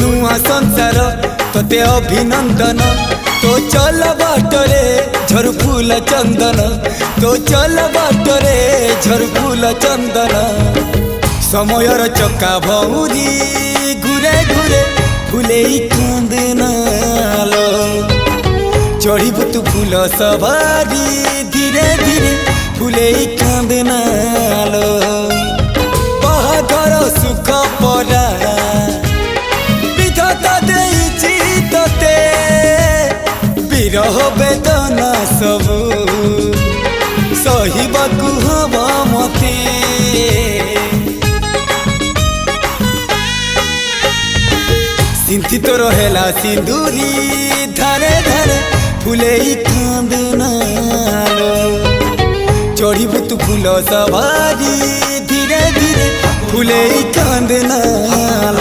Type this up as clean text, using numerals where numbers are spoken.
नुआ संसार तोते अभिनंदन तो चल बाटरे झरु फूल चंदन तो चल बाटरे झरु फूल चंदन समयर चक्का भौरी घुरे घुरे फुले कांदनालो चढ़ीबु तू फूल सवारी धीरे धीरे फुले कांदनालो बाहाघर सुख परा विधाता देइछि तोते विरह वेदना सबु सहिबाकु हवा मते सिंथी तोर हेला सिंदूरी धारे धारे फुले कांदनालो चढ़ीबु तू फूल सवारी धीरे धीरे फुले कांदनालो।